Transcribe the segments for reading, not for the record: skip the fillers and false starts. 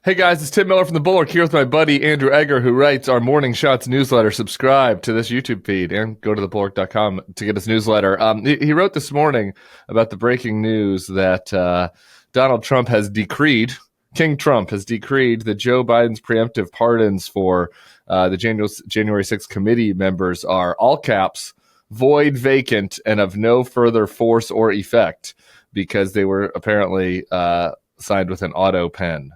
Hey guys, it's Tim Miller from the Bulwark here with my buddy Andrew Egger, who writes our Morning Shots newsletter. Subscribe to this YouTube feed and go to thebulwark.com to get his newsletter. He wrote this morning about the breaking news that Donald Trump has decreed, King Trump has decreed that Joe Biden's preemptive pardons for the January 6th committee members are, all caps, void, vacant, and of no further force or effect because they were apparently signed with an Autopen.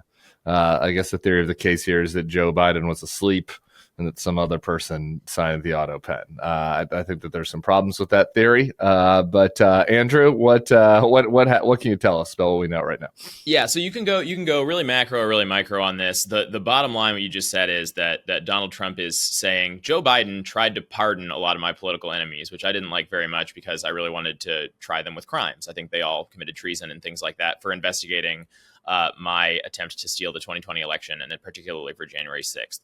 I guess the theory of the case here is that Joe Biden was asleep and that some other person signed the Autopen. I think that there's some problems with that theory. But Andrew, what can you tell us about what we know right now? Yeah, so you can go really macro or really micro on this. The bottom line, what you just said, is that Donald Trump is saying Joe Biden tried to pardon a lot of my political enemies, which I didn't like very much because I really wanted to try them with crimes. I think they all committed treason and things like that for investigating my attempt to steal the 2020 election, and then particularly for January 6th.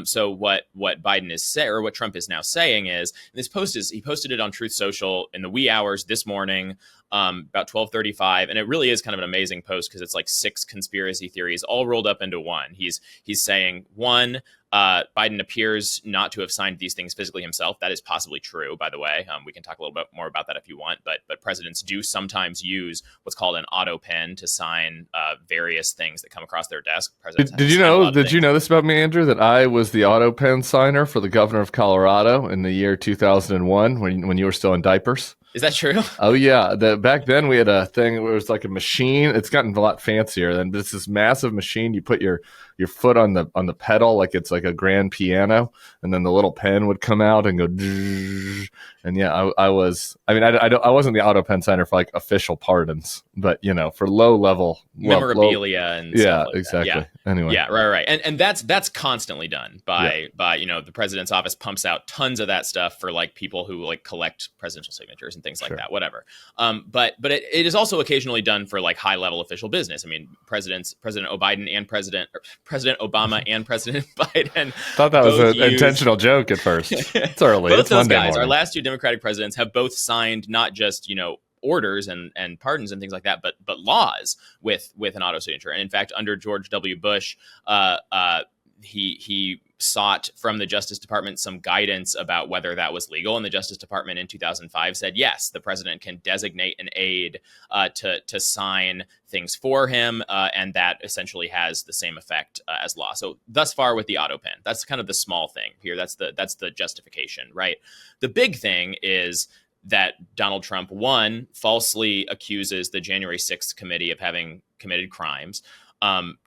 So what Biden is saying, or what Trump is now saying, is, and this post is, he posted it on Truth Social in the wee hours this morning, about 12:35, and it really is kind of an amazing post because it's like 6 conspiracy theories all rolled up into one. He's saying, one, Biden appears not to have signed these things physically himself. That is possibly true, by the way. We can talk a little bit more about that if you want, but presidents do sometimes use what's called an auto pen to sign various things that come across their desk. Did you know this about me, Andrew, that I was the auto pen signer for the governor of Colorado in the year 2001 when you were still in diapers? Is that true? Oh yeah. Back then we had a thing where it was like a machine. It's gotten a lot fancier. And it's this massive machine. You put your foot on the pedal like it's like a grand piano, and then the little pen would come out and go. And yeah, I wasn't the auto pen signer for like official pardons, but for low level memorabilia and stuff like exactly. That. Yeah. Anyway, yeah, right. And that's constantly done by the president's office pumps out tons of that stuff for like people who like collect presidential signatures and things like that, whatever. But it is also occasionally done for like high level official business. I mean, President Biden and President Obama and President Biden. Thought that was an intentional joke at first. It's early. Both it's those Monday guys, morning. our last 2 Democratic presidents, have both signed not just orders and pardons and things like that, but laws with an auto signature. And in fact, under George W. Bush, he sought from the Justice Department some guidance about whether that was legal. And the Justice Department in 2005 said, yes, the president can designate an aide to sign things for him. And that essentially has the same effect as law. So thus far with the auto pen, that's kind of the small thing here. That's the justification, right? The big thing is that Donald Trump, one, falsely accuses the January 6th committee of having committed crimes.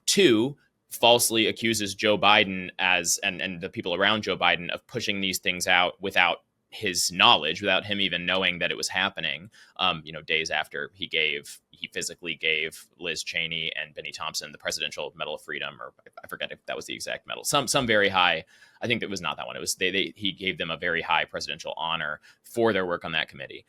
Two, falsely accuses Joe Biden and the people around Joe Biden of pushing these things out without his knowledge, without him even knowing that it was happening. Days after he physically gave Liz Cheney and Benny Thompson the Presidential Medal of Freedom, or I forget if that was the exact medal, some very high. I think it was not that one. It was he gave them a very high presidential honor for their work on that committee.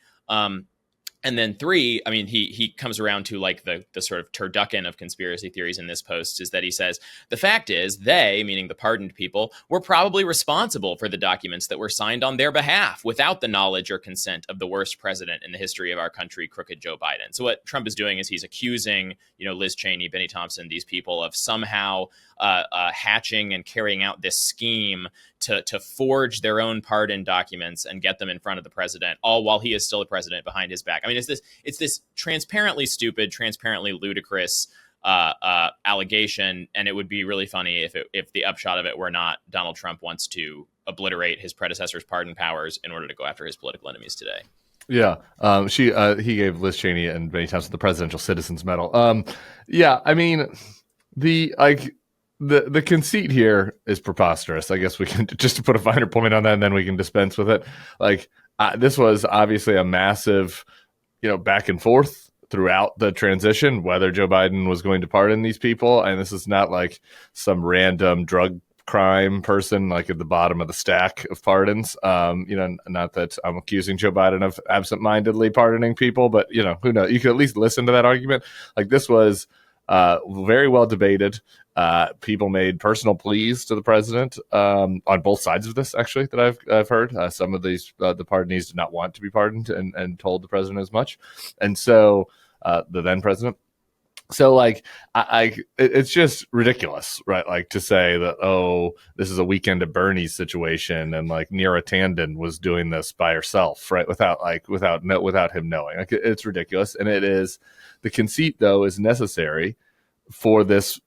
And then 3, I mean, he comes around to like the sort of turducken of conspiracy theories in this post, is that he says, the fact is they, meaning the pardoned people, were probably responsible for the documents that were signed on their behalf without the knowledge or consent of the worst president in the history of our country, crooked Joe Biden. So what Trump is doing is he's accusing, Liz Cheney, Benny Thompson, these people of somehow hatching and carrying out this scheme to forge their own pardon documents and get them in front of the president, all while he is still the president behind his back. I mean, it's this transparently stupid, transparently ludicrous allegation, and it would be really funny if the upshot of it were not Donald Trump wants to obliterate his predecessor's pardon powers in order to go after his political enemies today. Yeah, he gave Liz Cheney and Benny Thompson the Presidential Citizens Medal. Yeah, I mean, the conceit here is preposterous. I guess we can just to put a finer point on that, and then we can dispense with it. This was obviously a massive, back and forth throughout the transition, whether Joe Biden was going to pardon these people. And this is not like some random drug crime person like at the bottom of the stack of pardons. Not that I'm accusing Joe Biden of absentmindedly pardoning people, but who knows? You could at least listen to that argument. Like, this was very well debated. People made personal pleas to the president on both sides of this, actually, that I've heard. Some of these the pardonees did not want to be pardoned and told the president as much, and so the then president So like it's just ridiculous, right? Like to say that, oh, this is a weekend at Bernie's situation, and like Neera Tanden was doing this by herself, right? Without him knowing. Like it's ridiculous, and it is. The conceit though is necessary for this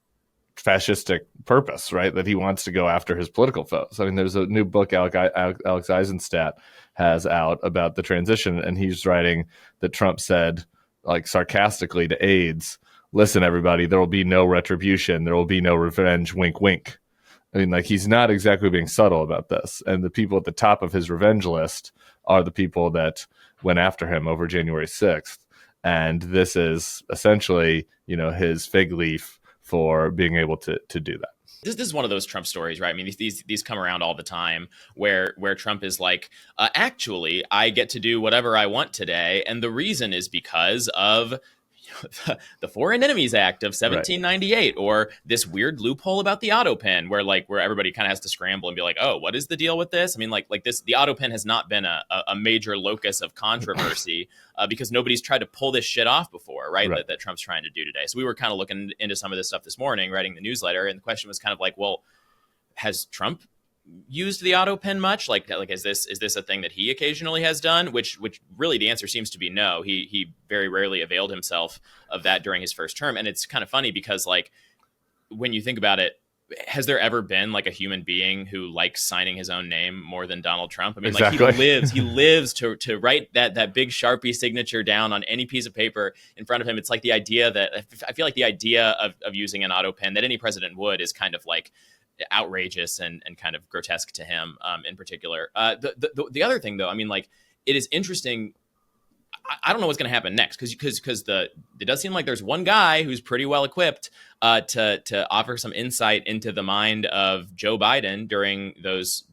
fascistic purpose, right? That he wants to go after his political foes. I mean, there's a new book Alex Eisenstadt has out about the transition, and he's writing that Trump said, like sarcastically to aides, listen, everybody, there will be no retribution. There will be no revenge. Wink, wink. I mean, like, he's not exactly being subtle about this. And the people at the top of his revenge list are the people that went after him over January 6th. And this is essentially, his fig leaf for being able to do that. This is one of those Trump stories, right? I mean, these come around all the time where Trump is like, actually, I get to do whatever I want today. And the reason is because of the Foreign Enemies Act of 1798, right. Or this weird loophole about the Autopen, where everybody kind of has to scramble and be like, oh, what is the deal with this? I mean, like this, the Autopen has not been a major locus of controversy because nobody's tried to pull this shit off before, right? That Trump's trying to do today. So we were kind of looking into some of this stuff this morning, writing the newsletter, and the question was kind of like, well, has Trump used the Autopen much? Like is this a thing that he occasionally has done? Which really the answer seems to be no. He very rarely availed himself of that during his first term. And it's kind of funny because, like, when you think about it, has there ever been like a human being who likes signing his own name more than Donald Trump? I mean, exactly. Like he lives to write that big Sharpie signature down on any piece of paper in front of him. It's like the idea that I feel like the idea of using an Autopen that any president would is kind of like outrageous and kind of grotesque to him in particular. The other thing, though, I mean, like, it is interesting. I don't know what's going to happen next because it does seem like there's one guy who's pretty well equipped to offer some insight into the mind of Joe Biden during those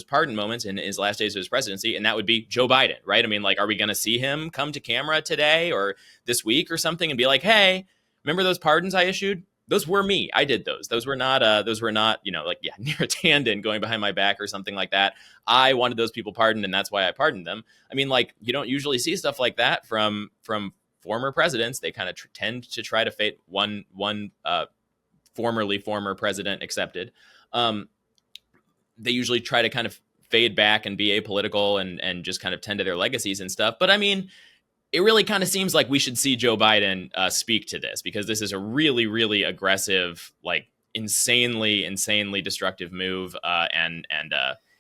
pardon moments in his last days of his presidency, and that would be Joe Biden, right? I mean, like, are we going to see him come to camera today or this week or something and be like, hey, remember those pardons I issued? Those were me. I did those. Those were not, like, Neera Tanden going behind my back or something like that. I wanted those people pardoned, and that's why I pardoned them. I mean, like, you don't usually see stuff like that from former presidents. They kind of tend to try to fade one former president accepted. They usually try to kind of fade back and be apolitical and just kind of tend to their legacies and stuff. But I mean, it really kind of seems like we should see Joe Biden speak to this, because this is a really, really aggressive, like, insanely destructive move, and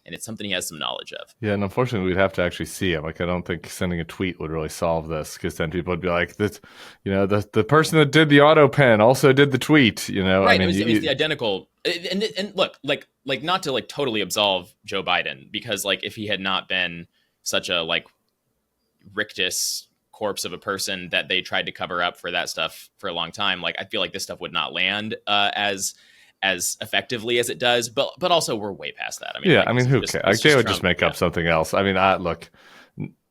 it's something he has some knowledge of. Yeah, and unfortunately, we'd have to actually see him. Like, I don't think sending a tweet would really solve this, because then people would be like, "This, the person that did the Autopen also did the tweet." Right? I mean, it's the identical. And look, like not to like totally absolve Joe Biden, because like if he had not been such a like rictus corpse of a person that they tried to cover up for that stuff for a long time, like I feel like this stuff would not land as effectively as it does, but also we're way past that. I mean, yeah, like, I mean, who cares? Like, they would just make up something else. I mean, look,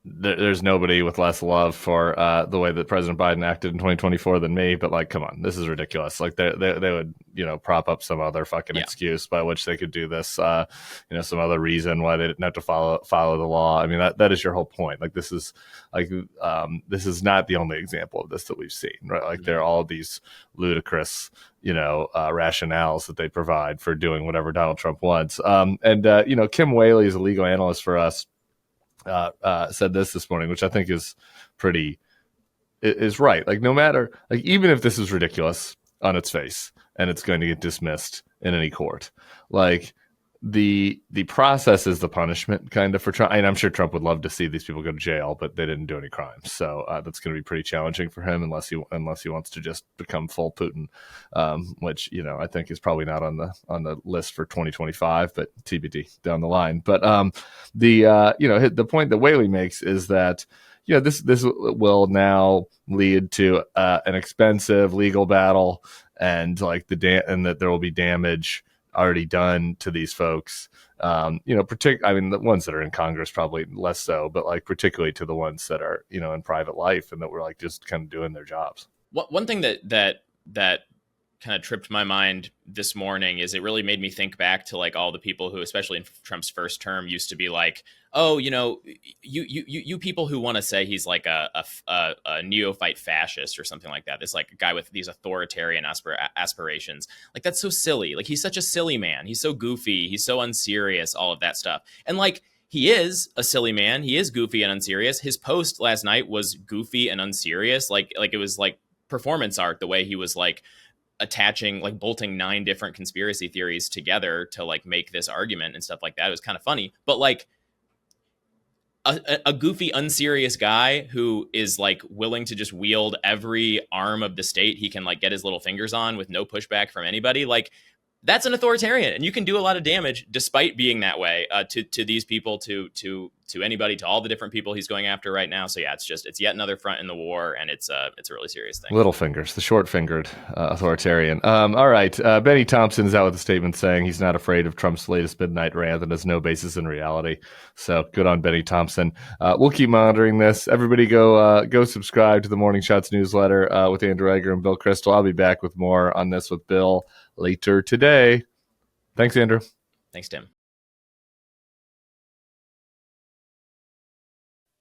there's nobody with less love for the way that President Biden acted in 2024 than me, but like, come on, this is ridiculous. Like, they would, prop up some other fucking excuse by which they could do this, some other reason why they didn't have to follow the law. I mean, that is your whole point. Like, this is not the only example of this that we've seen, right? Like, there are all these ludicrous, rationales that they provide for doing whatever Donald Trump wants. Kim Whaley is a legal analyst for us. Said this morning, which I think is right. Like, no matter, like, even if this is ridiculous on its face and it's going to get dismissed in any court, like, the process is the punishment, kind of, for Trump. And I'm sure Trump would love to see these people go to jail, but they didn't do any crimes, so that's going to be pretty challenging for him unless he wants to just become full Putin, which I think is probably not on the list for 2025, but TBD down the line. But the point that Whaley makes is that this will now lead to an expensive legal battle, and like and that there will be damage already done to these folks. I mean, the ones that are in Congress probably less so, but like particularly to the ones that are, in private life and that were like just kind of doing their jobs. One thing that kind of tripped my mind this morning is it really made me think back to like all the people who, especially in Trump's first term, used to be like, oh, you people who want to say he's like a neophyte fascist or something like that. This like guy with these authoritarian aspirations. Like, that's so silly. Like, he's such a silly man. He's so goofy. He's so unserious, all of that stuff. And like, he is a silly man. He is goofy and unserious. His post last night was goofy and unserious. Like it was like performance art, the way he was like attaching, like bolting 9 different conspiracy theories together to like make this argument and stuff like that. It was kind of funny, but like a goofy, unserious guy who is like willing to just wield every arm of the state he can like get his little fingers on with no pushback from anybody. Like, that's an authoritarian, and you can do a lot of damage despite being that way to these people, to anybody, to all the different people he's going after right now. So yeah, it's yet another front in the war, and it's a really serious thing. Little fingers, the short-fingered authoritarian. All right, Benny Thompson's out with a statement saying he's not afraid of Trump's latest midnight rant and has no basis in reality. So good on Benny Thompson. We'll keep monitoring this. Everybody go subscribe to the Morning Shots newsletter with Andrew Egger and Bill Kristol. I'll be back with more on this with Bill later today. Thanks, Andrew. Thanks, Tim.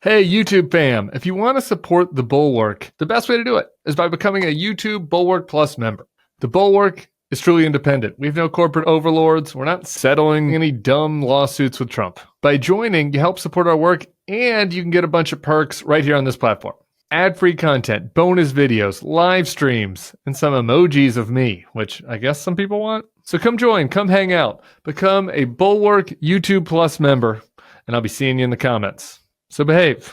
Hey, YouTube fam, if you want to support the Bulwark, the best way to do it is by becoming a YouTube Bulwark Plus member. The Bulwark is truly independent. We have no corporate overlords. We're not settling any dumb lawsuits with Trump. By joining, you help support our work, and you can get a bunch of perks right here on this platform. Ad-free content, bonus videos, live streams, and some emojis of me, which I guess some people want. So come join, come hang out, become a Bulwark YouTube Plus member, and I'll be seeing you in the comments. So behave.